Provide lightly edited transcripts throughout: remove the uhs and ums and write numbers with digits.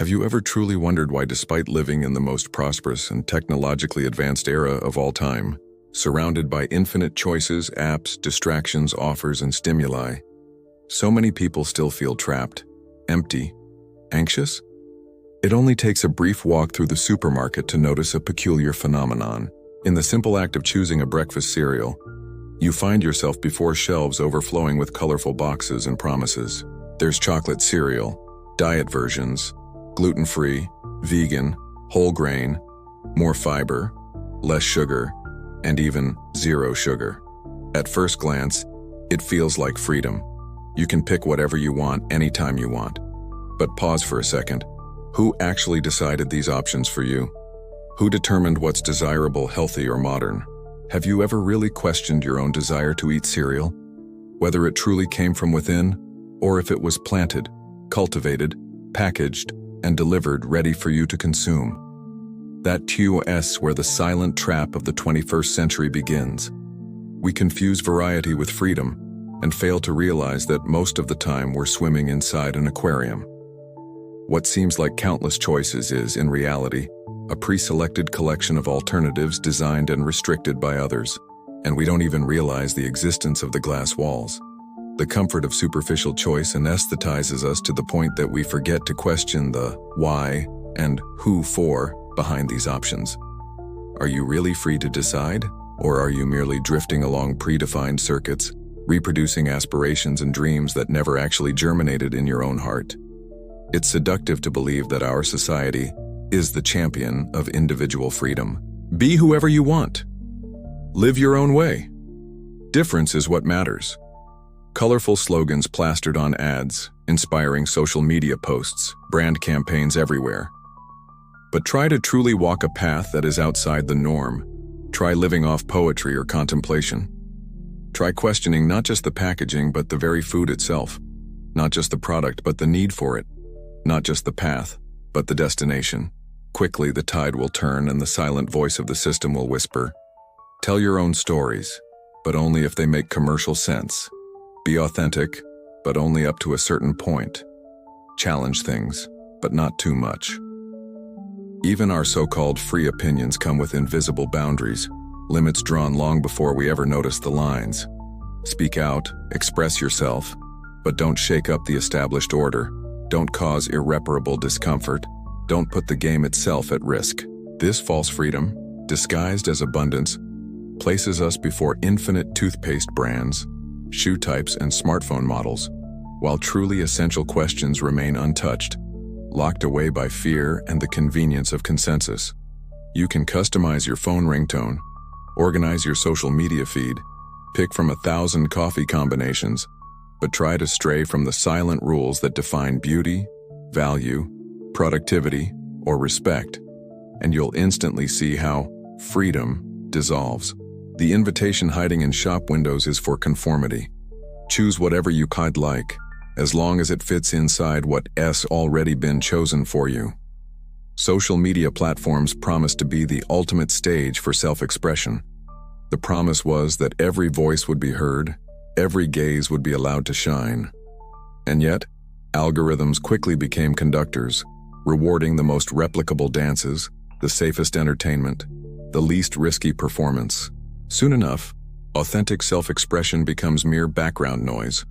Have you ever truly wondered why, despite living in the most prosperous and technologically advanced era of all time, surrounded by infinite choices, apps, distractions, offers, and stimuli, so many people still feel trapped, empty, anxious? It only takes a brief walk through the supermarket to notice a peculiar phenomenon. In the simple act of choosing a breakfast cereal, you find yourself before shelves overflowing with colorful boxes and promises. There's chocolate cereal, diet versions, gluten-free, vegan, whole grain, more fiber, less sugar, and even zero sugar. At first glance, it feels like freedom. You can pick whatever you want anytime you want. But pause for a second. Who actually decided these options for you? Who determined what's desirable, healthy, or modern? Have you ever really questioned your own desire to eat cereal? Whether it truly came from within, or if it was planted, cultivated, packaged, and delivered ready for you to consume. That TOS where the silent trap of the 21st century begins. We confuse variety with freedom and fail to realize that most of the time we're swimming inside an aquarium. What seems like countless choices is, in reality, a pre-selected collection of alternatives designed and restricted by others, and we don't even realize the existence of the glass walls. The comfort of superficial choice anesthetizes us to the point that we forget to question the why and who for behind these options. Are you really free to decide, or are you merely drifting along predefined circuits, reproducing aspirations and dreams that never actually germinated in your own heart? It's seductive to believe that our society is the champion of individual freedom. Be whoever you want. Live your own way. Difference is what matters. Colorful slogans plastered on ads, inspiring social media posts, brand campaigns everywhere. But try to truly walk a path that is outside the norm. Try living off poetry or contemplation. Try questioning not just the packaging but the very food itself. Not just the product but the need for it. Not just the path, but the destination. Quickly the tide will turn and the silent voice of the system will whisper. Tell your own stories, but only if they make commercial sense. Be authentic, but only up to a certain point. Challenge things, but not too much. Even our so-called free opinions come with invisible boundaries, limits drawn long before we ever notice the lines. Speak out, express yourself, but don't shake up the established order. Don't cause irreparable discomfort. Don't put the game itself at risk. This false freedom, disguised as abundance, places us before infinite toothpaste brands, shoe types, and smartphone models, while truly essential questions remain untouched, locked away by fear and the convenience of consensus. You can customize your phone ringtone, organize your social media feed, pick from 1,000 coffee combinations, but try to stray from the silent rules that define beauty, value, productivity, or respect, and you'll instantly see how freedom dissolves. The invitation hiding in shop windows is for conformity. Choose whatever you like, as long as it fits inside what's already been chosen for you. Social media platforms promise to be the ultimate stage for self-expression. The promise was that every voice would be heard, every gaze would be allowed to shine. And yet, algorithms quickly became conductors, rewarding the most replicable dances, the safest entertainment, the least risky performance. Soon enough, authentic self-expression becomes mere background noise.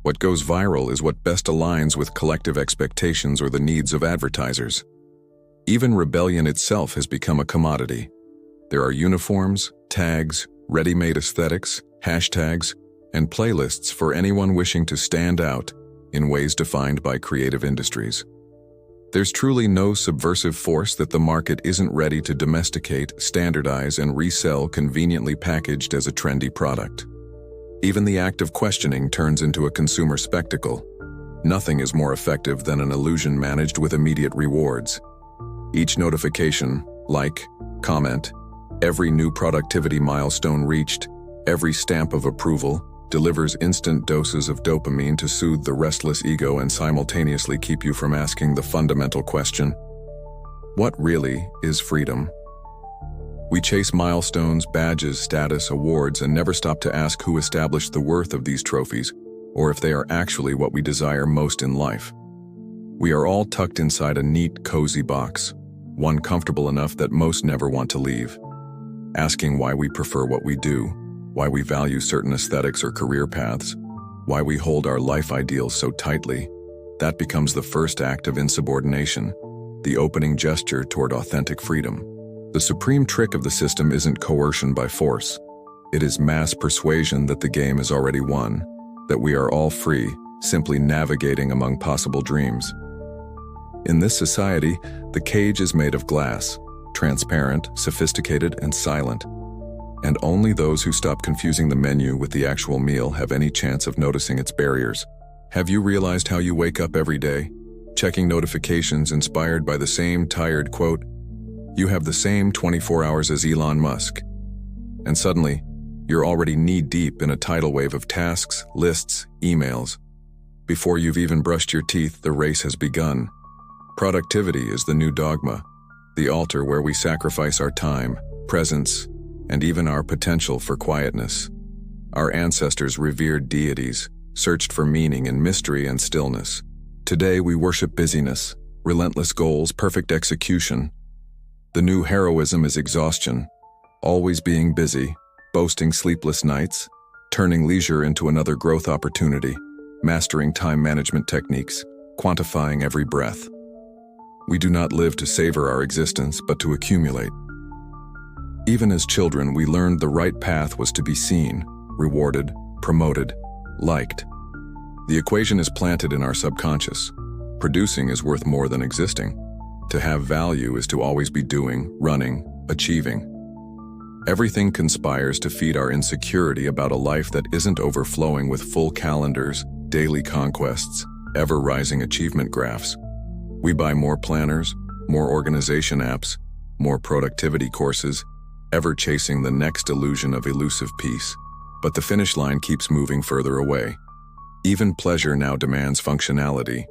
What goes viral is what best aligns with collective expectations or the needs of advertisers. Even rebellion itself has become a commodity. There are uniforms, tags, ready-made aesthetics, hashtags, and playlists for anyone wishing to stand out in ways defined by creative industries. There's truly no subversive force that the market isn't ready to domesticate, standardize, and resell conveniently packaged as a trendy product. Even the act of questioning turns into a consumer spectacle. Nothing is more effective than an illusion managed with immediate rewards. Each notification, like, comment, every new productivity milestone reached, every stamp of approval, delivers instant doses of dopamine to soothe the restless ego and simultaneously keep you from asking the fundamental question: what really is freedom? We chase milestones, badges, status, awards, and never stop to ask who established the worth of these trophies, or if they are actually what we desire most in life. We are all tucked inside a neat, cozy box, one comfortable enough that most never want to leave. Asking why we prefer what we do, why we value certain aesthetics or career paths, why we hold our life ideals so tightly, that becomes the first act of insubordination, the opening gesture toward authentic freedom. The supreme trick of the system isn't coercion by force. It is mass persuasion that the game is already won, that we are all free, simply navigating among possible dreams. In this society, the cage is made of glass, transparent, sophisticated, and silent. And only those who stop confusing the menu with the actual meal have any chance of noticing its barriers. Have you realized how you wake up every day, checking notifications inspired by the same tired quote? You have the same 24 hours as Elon Musk. And suddenly, you're already knee-deep in a tidal wave of tasks, lists, emails. Before you've even brushed your teeth, the race has begun. Productivity is the new dogma, the altar where we sacrifice our time, presence, and even our potential for quietness. Our ancestors revered deities, searched for meaning in mystery and stillness. Today we worship busyness, relentless goals, perfect execution. The new heroism is exhaustion, always being busy, boasting sleepless nights, turning leisure into another growth opportunity, mastering time management techniques, quantifying every breath. We do not live to savor our existence, but to accumulate. Even as children, we learned the right path was to be seen, rewarded, promoted, liked. The equation is planted in our subconscious. Producing is worth more than existing. To have value is to always be doing, running, achieving. Everything conspires to feed our insecurity about a life that isn't overflowing with full calendars, daily conquests, ever-rising achievement graphs. We buy more planners, more organization apps, more productivity courses, ever chasing the next illusion of elusive peace. But the finish line keeps moving further away. Even pleasure now demands functionality.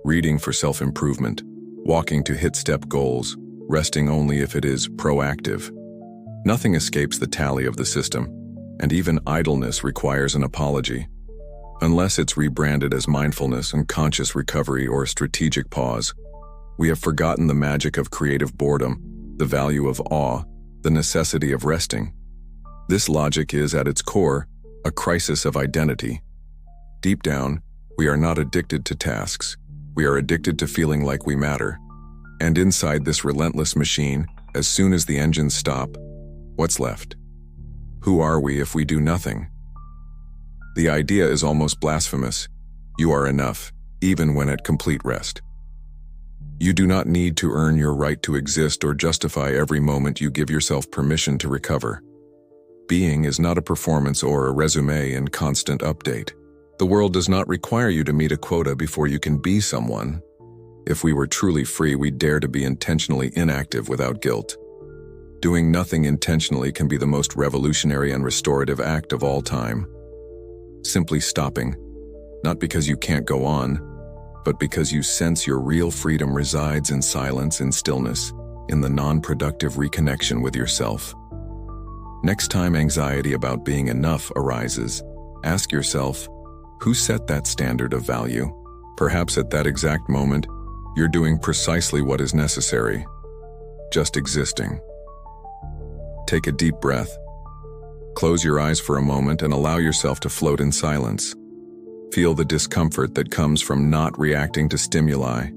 Reading for self-improvement, walking to hit step goals, resting only if it is proactive. Nothing escapes the tally of the system, and even idleness requires an apology. Unless it's rebranded as mindfulness and conscious recovery or strategic pause, we have forgotten the magic of creative boredom, the value of awe, the necessity of resting. This logic is, at its core, a crisis of identity. Deep down, we are not addicted to tasks. We are addicted to feeling like we matter. And inside this relentless machine, as soon as the engines stop, what's left? Who are we if we do nothing? The idea is almost blasphemous. You are enough, even when at complete rest. You do not need to earn your right to exist or justify every moment you give yourself permission to recover. Being is not a performance or a resume in constant update. The world does not require you to meet a quota before you can be someone. If we were truly free, we'd dare to be intentionally inactive without guilt. Doing nothing intentionally can be the most revolutionary and restorative act of all time. Simply stopping, not because you can't go on, but because you sense your real freedom resides in silence and stillness, in the non-productive reconnection with yourself. Next time anxiety about being enough arises, ask yourself, who set that standard of value? Perhaps at that exact moment, you're doing precisely what is necessary, just existing. Take a deep breath. Close your eyes for a moment and allow yourself to float in silence. Feel the discomfort that comes from not reacting to stimuli,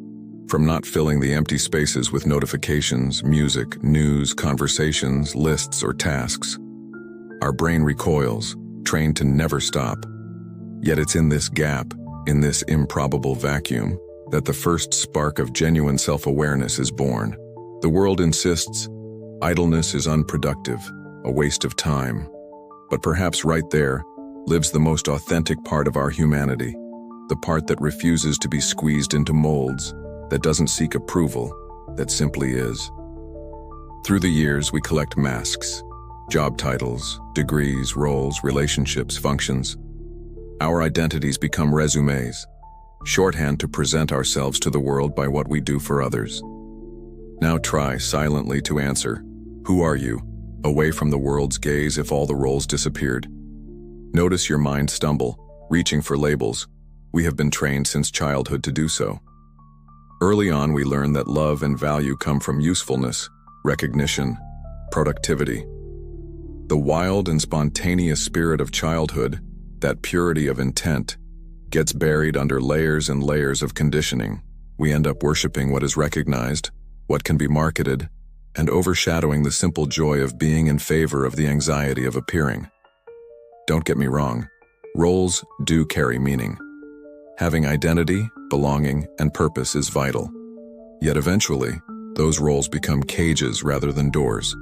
from not filling the empty spaces with notifications, music, news, conversations, lists, or tasks. Our brain recoils, trained to never stop. Yet it's in this gap, in this improbable vacuum, that the first spark of genuine self-awareness is born. The world insists, idleness is unproductive, a waste of time. But perhaps right there lives the most authentic part of our humanity, the part that refuses to be squeezed into molds, that doesn't seek approval, that simply is. Through the years, we collect masks, job titles, degrees, roles, relationships, functions. Our identities become resumes, shorthand to present ourselves to the world by what we do for others. Now try silently to answer, who are you, away from the world's gaze if all the roles disappeared? Notice your mind stumble, reaching for labels. We have been trained since childhood to do so. Early on, we learn that love and value come from usefulness, recognition, productivity. The wild and spontaneous spirit of childhood, that purity of intent, gets buried under layers and layers of conditioning. We end up worshiping what is recognized, what can be marketed, and overshadowing the simple joy of being in favor of the anxiety of appearing. Don't get me wrong, roles do carry meaning. Having identity, belonging, and purpose is vital. Yet eventually, those roles become cages rather than doors.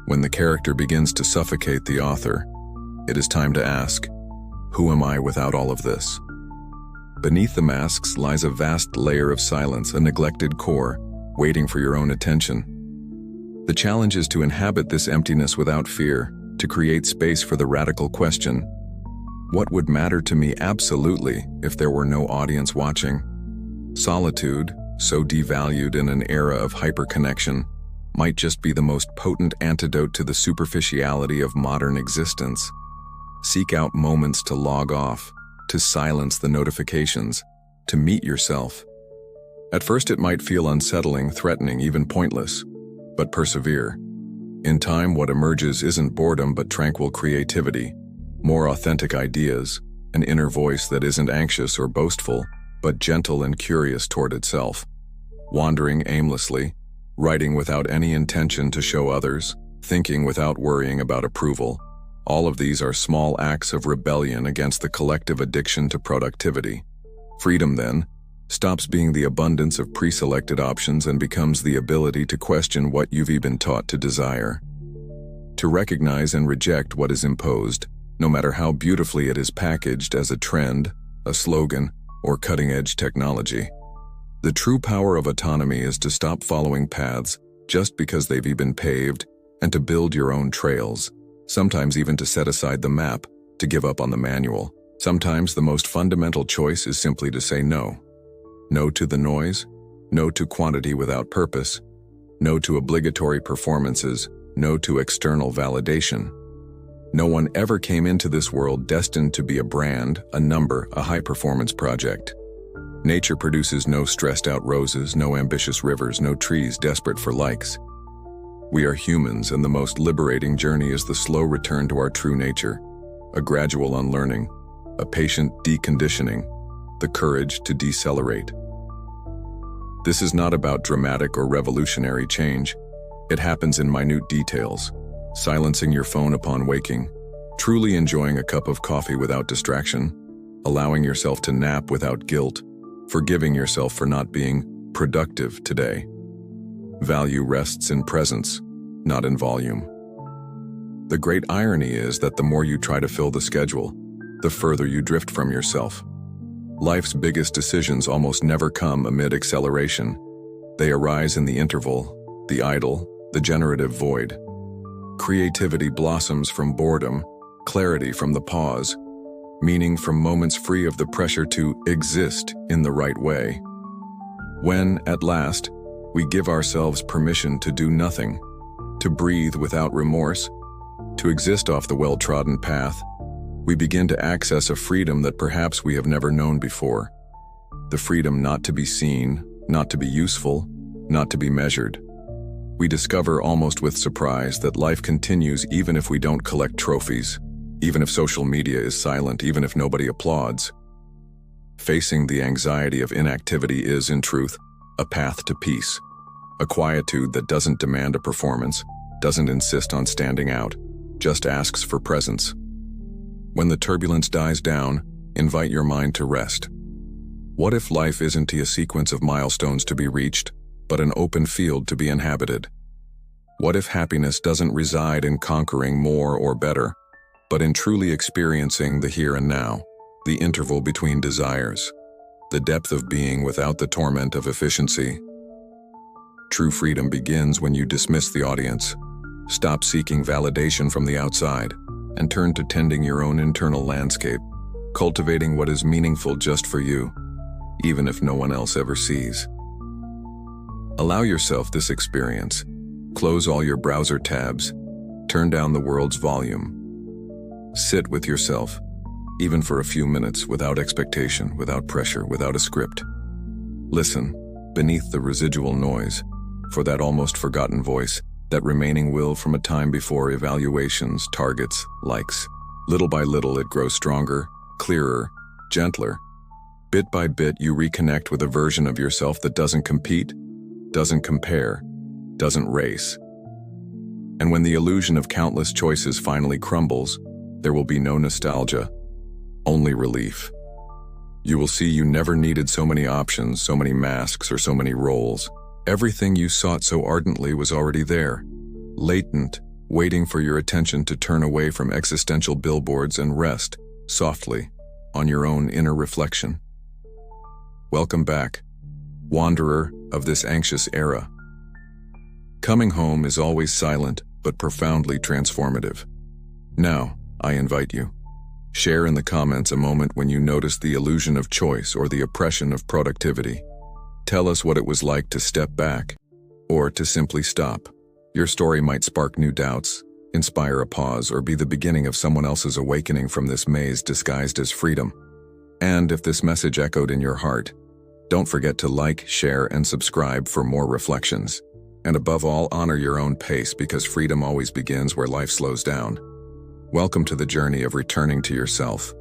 When the character begins to suffocate the author, it is time to ask, who am I without all of this? Beneath the masks lies a vast layer of silence, a neglected core, waiting for your own attention. The challenge is to inhabit this emptiness without fear, to create space for the radical question, what would matter to me absolutely if there were no audience watching? Solitude, so devalued in an era of hyperconnection, might just be the most potent antidote to the superficiality of modern existence. Seek out moments to log off, to silence the notifications, to meet yourself. At first it might feel unsettling, threatening, even pointless, but persevere. In time, what emerges isn't boredom but tranquil creativity, more authentic ideas, an inner voice that isn't anxious or boastful, but gentle and curious toward itself. Wandering aimlessly, writing without any intention to show others, thinking without worrying about approval. All of these are small acts of rebellion against the collective addiction to productivity. Freedom, then, stops being the abundance of pre-selected options and becomes the ability to question what you've been taught to desire. To recognize and reject what is imposed, no matter how beautifully it is packaged as a trend, a slogan, or cutting-edge technology. The true power of autonomy is to stop following paths just because they've been paved and to build your own trails, sometimes even to set aside the map, to give up on the manual. Sometimes the most fundamental choice is simply to say no. No to the noise, no to quantity without purpose, no to obligatory performances, no to external validation. No one ever came into this world destined to be a brand, a number, a high-performance project. Nature produces no stressed-out roses, no ambitious rivers, no trees desperate for likes. We are humans, and the most liberating journey is the slow return to our true nature, a gradual unlearning, a patient deconditioning, the courage to decelerate. This is not about dramatic or revolutionary change. It happens in minute details. Silencing your phone upon waking, truly enjoying a cup of coffee without distraction, allowing yourself to nap without guilt, forgiving yourself for not being productive today. Value rests in presence, not in volume. The great irony is that the more you try to fill the schedule, the further you drift from yourself. Life's biggest decisions almost never come amid acceleration. They arise in the interval, the idle, the generative void. Creativity blossoms from boredom, clarity from the pause, meaning from moments free of the pressure to exist in the right way. When, at last, we give ourselves permission to do nothing, to breathe without remorse, to exist off the well-trodden path, we begin to access a freedom that perhaps we have never known before. The freedom not to be seen, not to be useful, not to be measured. We discover almost with surprise that life continues even if we don't collect trophies, even if social media is silent, even if nobody applauds. Facing the anxiety of inactivity is, in truth, a path to peace, a quietude that doesn't demand a performance, doesn't insist on standing out, just asks for presence. When the turbulence dies down, invite your mind to rest. What if life isn't a sequence of milestones to be reached, but an open field to be inhabited? What if happiness doesn't reside in conquering more or better, but in truly experiencing the here and now, the interval between desires, the depth of being without the torment of efficiency? True freedom begins when you dismiss the audience, stop seeking validation from the outside, and turn to tending your own internal landscape, cultivating what is meaningful just for you, even if no one else ever sees. Allow yourself this experience. Close all your browser tabs. Turn down the world's volume. Sit with yourself, even for a few minutes, without expectation, without pressure, without a script. Listen, beneath the residual noise, for that almost forgotten voice, that remaining will from a time before evaluations, targets, likes. Little by little it grows stronger, clearer, gentler. Bit by bit you reconnect with a version of yourself that doesn't compete, doesn't compare, doesn't race. And when the illusion of countless choices finally crumbles, there will be no nostalgia, only relief. You will see you never needed so many options, so many masks, or so many roles. Everything you sought so ardently was already there, latent, waiting for your attention to turn away from existential billboards and rest, softly, on your own inner reflection. Welcome back, wanderer of this anxious era. Coming home is always silent but profoundly transformative. Now, I invite you. Share in the comments a moment when you noticed the illusion of choice or the oppression of productivity. Tell us what it was like to step back, or to simply stop. Your story might spark new doubts, inspire a pause, or be the beginning of someone else's awakening from this maze disguised as freedom. And if this message echoed in your heart, don't forget to like, share, and subscribe for more reflections. And above all, honor your own pace, because freedom always begins where life slows down. Welcome to the journey of returning to yourself.